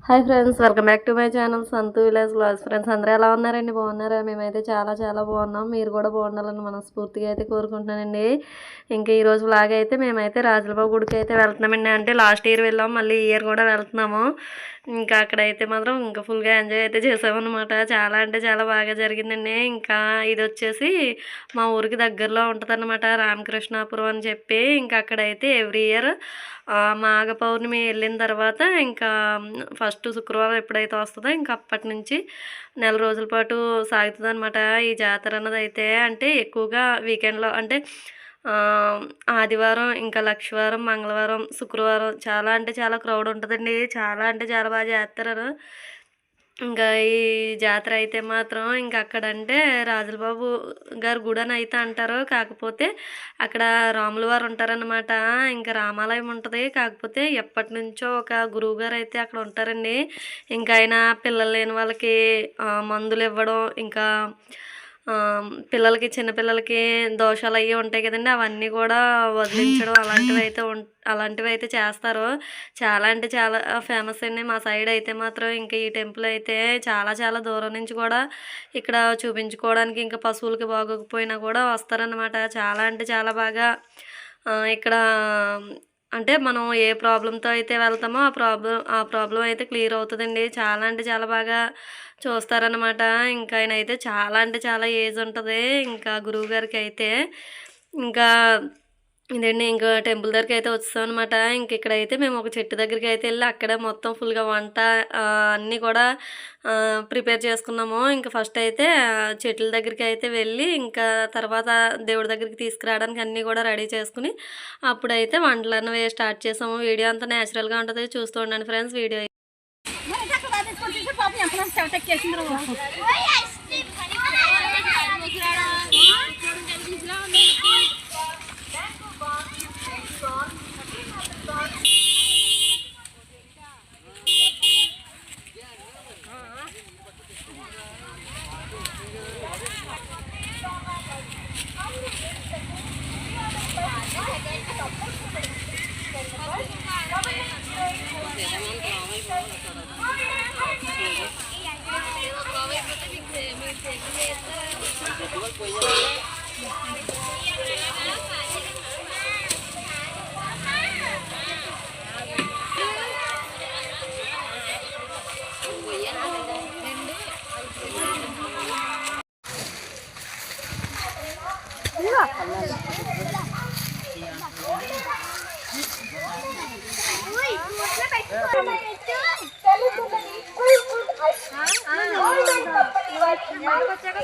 Hi friends, welcome back to my channel Santhu village vlogs. Friends అందరూ ఎలా ఉన్నారండి? బాగున్నారా? మేమైతే చాలా చాలా బాగున్నాం. మీరు కూడా బాగుండాలని మనస్ఫూర్తిగా అయితే కోరుకుంటున్నానండి. ఇంకా ఈరోజు వ్లాగ్ అయితే మేమైతే రాజులబాబు గుడికి అయితే వెళ్తున్నామండి. అంటే లాస్ట్ ఇయర్ వెళ్ళాము, మళ్ళీ ఈ ఇయర్ కూడా వెళ్తున్నాము. ఇంకా అక్కడైతే మాత్రం ఇంకా ఫుల్గా ఎంజాయ్ అయితే చేసామన్నమాట. చాలా అంటే చాలా బాగా జరిగిందండి. ఇంకా ఇది వచ్చేసి మా ఊరికి దగ్గరలో ఉంటుంది అన్నమాట, రామకృష్ణాపురం అని చెప్పి. ఇంకా అక్కడైతే ఎవ్రీ ఇయర్ మాఘ పౌర్ణమి వెళ్ళిన తర్వాత ఇంకా ఫస్ట్ శుక్రవారం ఎప్పుడైతే వస్తుందో ఇంకా అప్పటి నుంచి నెల రోజుల పాటు సాగుతుంది అనమాట ఈ జాతర అన్నది. అయితే అంటే ఎక్కువగా వీకెండ్లో అంటే ఆదివారం, ఇంకా లక్షవారం, మంగళవారం, శుక్రవారం చాలా అంటే చాలా క్రౌడ్ ఉంటుందండి. చాలా అంటే చాలా బాగా చేస్తారు. ఇంకా ఈ జాతర అయితే మాత్రం ఇంకా అక్కడంటే రాజులబాబు గారు గుడి అని అయితే అంటారు. కాకపోతే అక్కడ రాముల వారు ఉంటారనమాట. ఇంకా రామాలయం ఉంటుంది. కాకపోతే ఎప్పటి నుంచో ఒక గురువు గారు అయితే అక్కడ ఉంటారండి. ఇంకా ఆయన పిల్లలు లేని వాళ్ళకి మందులు ఇవ్వడం, ఇంకా పిల్లలకి చిన్నపిల్లలకి దోషాలు అవి ఉంటాయి కదండి, అవన్నీ కూడా వదిలించడం అలాంటివి అయితే చేస్తారు. చాలా అంటే చాలా ఫేమస్ అండి మా సైడ్ అయితే మాత్రం. ఇంకా ఈ టెంపుల్ అయితే చాలా చాలా దూరం నుంచి కూడా ఇక్కడ చూపించుకోవడానికి, ఇంకా పశువులకి బాగోకపోయినా కూడా వస్తారనమాట. చాలా అంటే చాలా బాగా ఇక్కడ అంటే మనం ఏ ప్రాబ్లంతో అయితే వెళ్తామో ఆ ప్రాబ్లం అయితే క్లియర్ అవుతుందండి. చాలా అంటే చాలా బాగా చూస్తారనమాట. ఇంకా ఆయన అయితే చాలా అంటే చాలా ఏజ్ ఉంటుంది ఇంకా గురువుగారికి అయితే. ఇంకా ఇదండి, ఇంకా టెంపుల్ దగ్గరికి అయితే వచ్చాం అనమాట. ఇంక ఇక్కడైతే మేము ఒక చెట్టు దగ్గరికి అయితే వెళ్ళి అక్కడ మొత్తం ఫుల్గా వంట అన్నీ కూడా ప్రిపేర్ చేసుకున్నాము. ఇంకా ఫస్ట్ అయితే చెట్ల దగ్గరికి అయితే వెళ్ళి ఇంకా తర్వాత దేవుడి దగ్గరికి తీసుకురావడానికి అన్నీ కూడా రెడీ చేసుకుని అప్పుడైతే వంటలు అన్నవి స్టార్ట్ చేసాము. వీడియో అంతా న్యాచురల్గా ఉంటుంది, చూస్తూ ఉండండి ఫ్రెండ్స్. వీడియో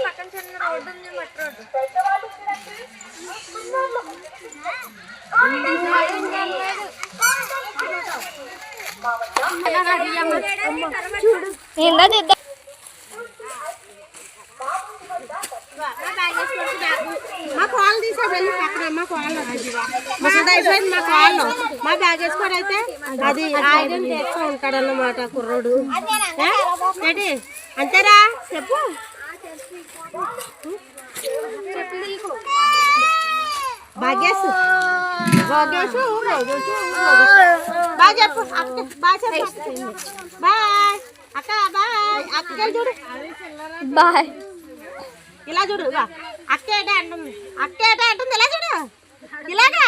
పక్కన చిన్న రోడ్డు ఉంది, మట్టి రోడ్డు. మా కాళ్ళు తీసా వెళ్ళి పక్కన మా కాళ్ళు ముసలి అయిపోయింది. మా కాళ్ళు మా బ్యాగ్ వేసుకొని అయితే అది ఐరన్ చేస్తూ ఉంటాడు అన్నమాట కుర్రోడు. ఏంటి అంతేరా? చెప్పు భాగ్యసు భాగ్యసు బాగా చెప్పు అక్క, బాగా చెప్పు బాయ్ అక్క, బాయ్ అక్క చూడు, బాయ్ ఇలా చూడు. అక్క ఏటా అంటుంది, అక్క ఏటా అంటుంది, ఇలా చూడు, ఇలాగా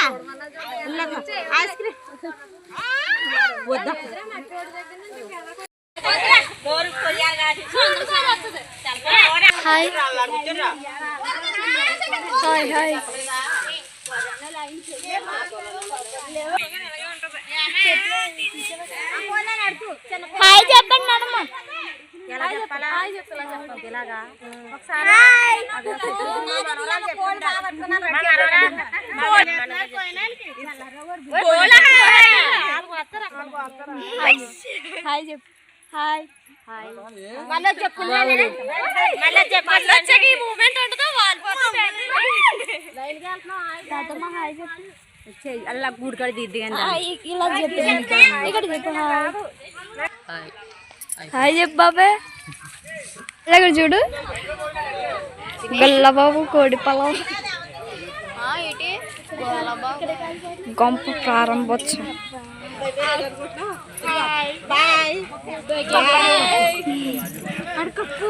ఐస్ క్రీమ్ వద్దా. హాయ్ హాయ్ హాయ్ హాయ్ చెప్పండి నానమ్మ. ఇలాగా ఒకసారి హాయ్ చెప్పు. హాయ్ హాయ్ మళ్ళీ చెప్పు, మళ్ళీ చెప్పు. ఈ మూమెంట్ ఉంటుందో అలా గుడికాడ దిద్ది ఇలా చెప్పి ఇక్కడ చెప్పు. హాయ్ చెప్పు బాబాయ్. ఇక్కడ చూడు, గొల్లబాబు కోడి పొలం గొంప ప్రారంభోత్సవం. బాయ్. అడకప్పు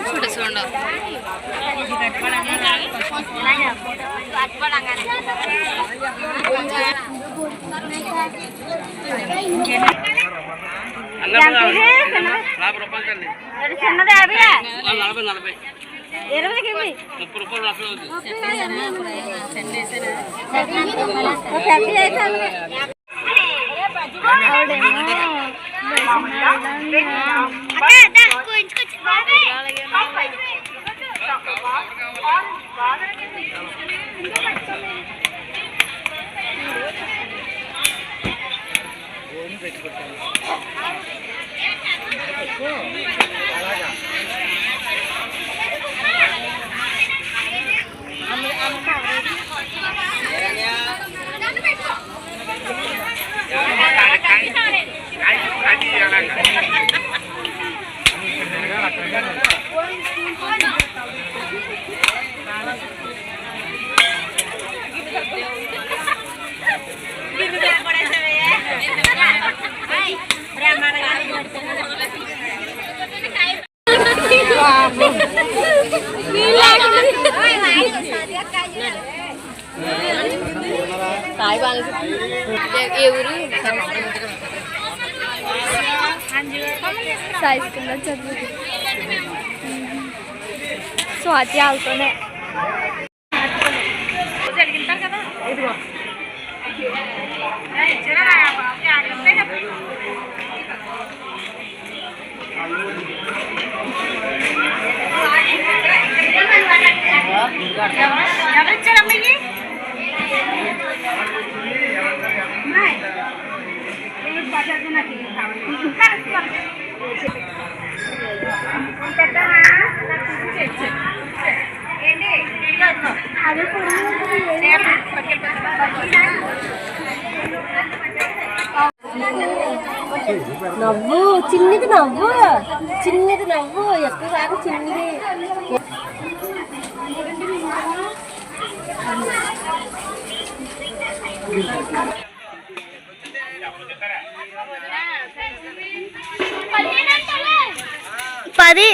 చూడు చూడు చిన్నది 50 20కి స్వాతి ఆల్తోనే నవ్వు చిన్నది నవ్వు ఎక్కువ కాదు చిన్నది పది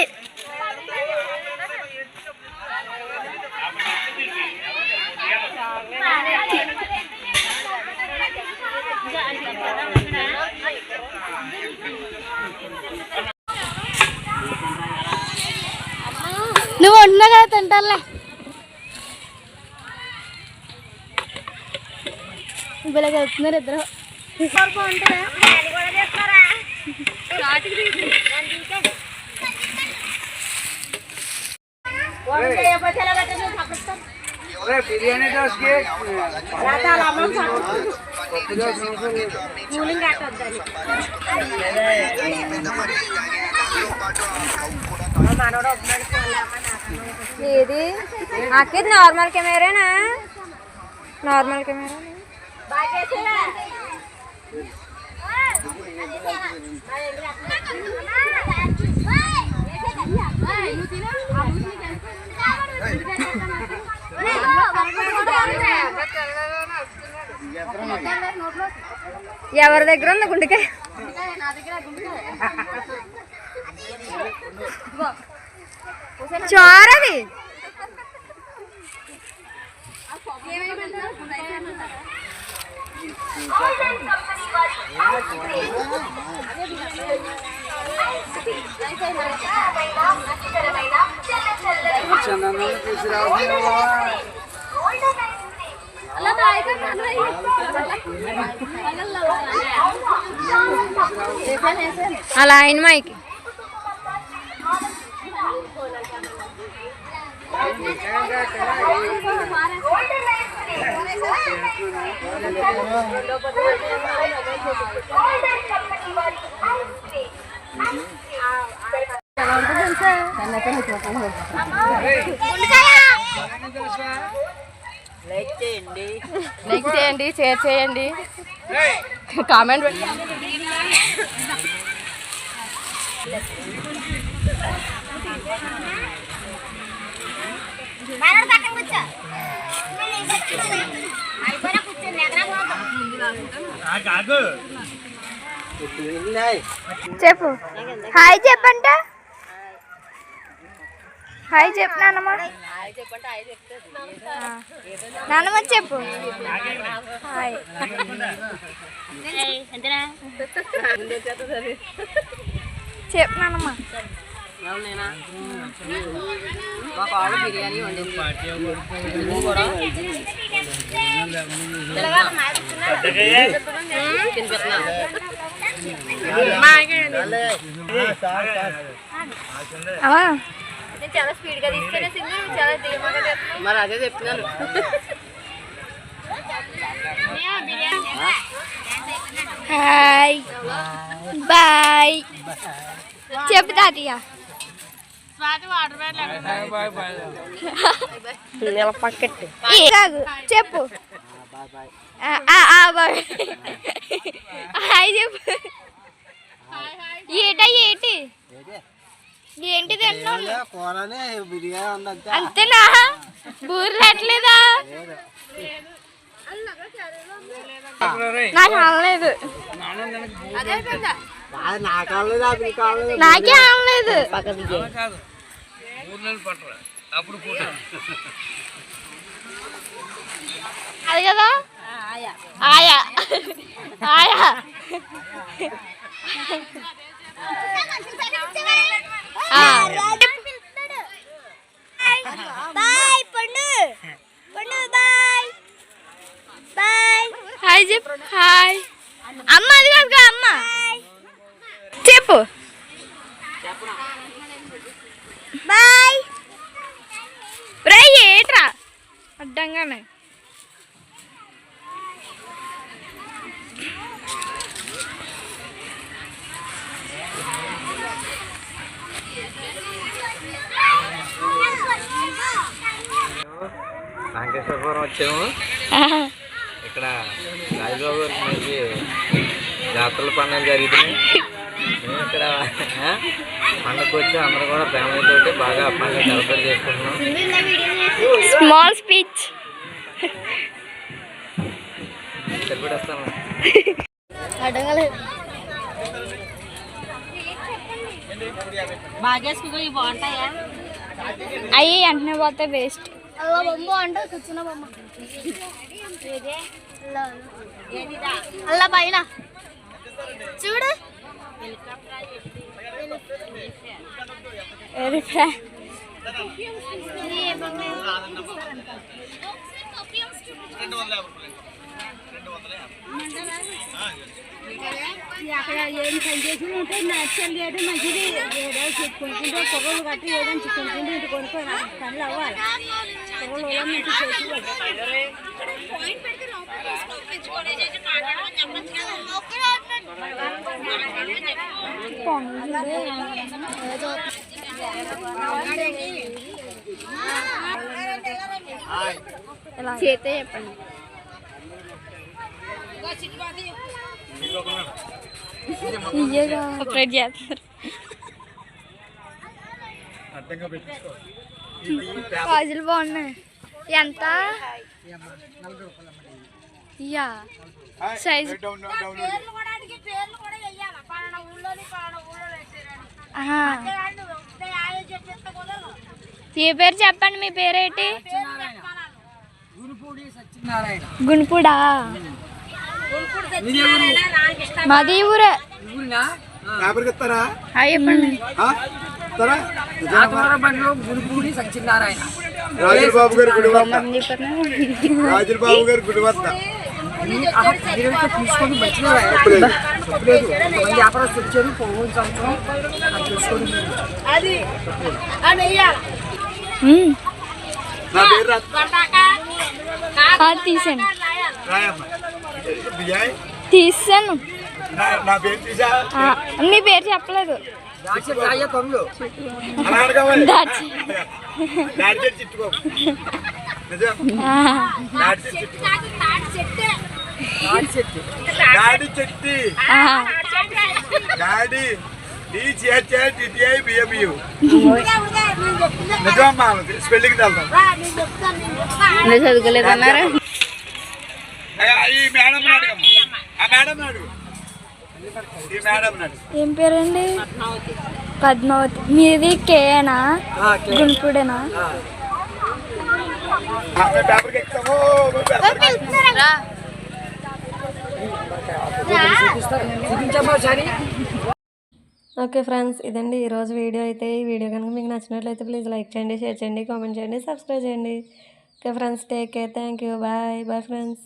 నువ్వు వండినా కదా తింటాలే ఇలా వెళ్తున్నారు ఇద్దరు బిర్యానీ ఏది అక్కిది నార్మల్ కెమెరానా నార్మల్ కెమెరా ఎవరి దగ్గర ఉంది గుండెకాయ చారది అలా అయిన మైకి లైక్ చేయండి షేర్ చేయండి కామెంట్ పెట్టండి పక్కన కూర్చో చెప్పు హాయ్ చెప్పంట హాయ్ చెప్పు నాన్నమ్మ నాన్నమ్మ చెప్పు హాయ్ చెప్పు నాన్నమ్మ మా కాళ్ళు బిర్యానీ వండింది చాలా స్పీడ్ గా తీసుకునే చాలా మరి అదే చెప్తున్నాను. హాయ్ బాయ్ చెప్పు తాతయ్య పక్కట్టు చెప్పు హాయ్ చెప్పు ఏటి ఏంటి తింటున్నావు అంతేనా బూర్లట్లేదా నాకు అనలేదు నాకే అనలేదు అది కదా ఆయా ఆయా బాయ్ పండు పండు బాయ్ బాయ్ హాయ్ చెప్పు హాయ్ అమ్మ అది కాదు అమ్మ చెప్పు బాయ్ రే ఏట్రా అడ్డంగానే వెంకటేశ్వరపురం వచ్చాము. ఇక్కడ రాజబాబు గారికి జాతరల పండుగలు జరుగుతున్నాయి. మేము ఇక్కడ పండుగకు వచ్చి అందరూ కూడా ఫ్యామిలీ తోటి బాగా పండుగ సెలబ్రేట్ చేసుకుంటున్నాం. స్మాల్ స్పీచ్ తెలిపెడేస్తాను. అయ్యి వెంటనే పోతే వేస్ట్ బొమ్మ అంటే కూర్చున్న బొమ్మ అలా పైన చూడు అక్కడ ఏం పని చేసి ఉంటే నచ్చలు చేయడం మంచిది. ఏదో చెప్పుకుంటుంటే పొగలు కట్టి ఏదైనా చెప్పుకుంటుంటే ఇంటి కొనుక్కొని పనులు అవ్వాలి. పొగలు నుంచి చేసి చేతే చెప్పండి సపరేట్ చేస్తారు. గాజులు బాగున్నాయి. ఎంత యా సైజ్ ఏ పేరు చెప్పండి. మీ పేరేంటి? గుణపూడా. మాది ఊరే. చెప్పండి. గుడిపూడి సత్యనారాయణ రాజుబాబు గారి గుడి వద్ద రాజుబాబు గారి గుడి వద్ద తీసుకొని మంచిగా వ్యాపారస్తులు వచ్చారు. పోయిన సంవత్సరం తీసుకొని తీసాను తీసాను. మీ పేరు చెప్పలేదు. స్పెల్లింగ్ చదువుకోలేదన్నారా? ఈ మేడం ఏం పేరండి? పద్మావతి. మీది కేనా? గుంటూడేనా? చూపించమ్మా ఒకసారి. ఓకే ఫ్రెండ్స్, ఇదండి ఈరోజు వీడియో అయితే. ఈ వీడియో కనుక మీకు నచ్చినట్లయితే ప్లీజ్ లైక్ చేయండి, షేర్ చేయండి, కామెంట్ చేయండి, సబ్స్క్రైబ్ చేయండి. Okay friends, take care, thank you, bye bye friends.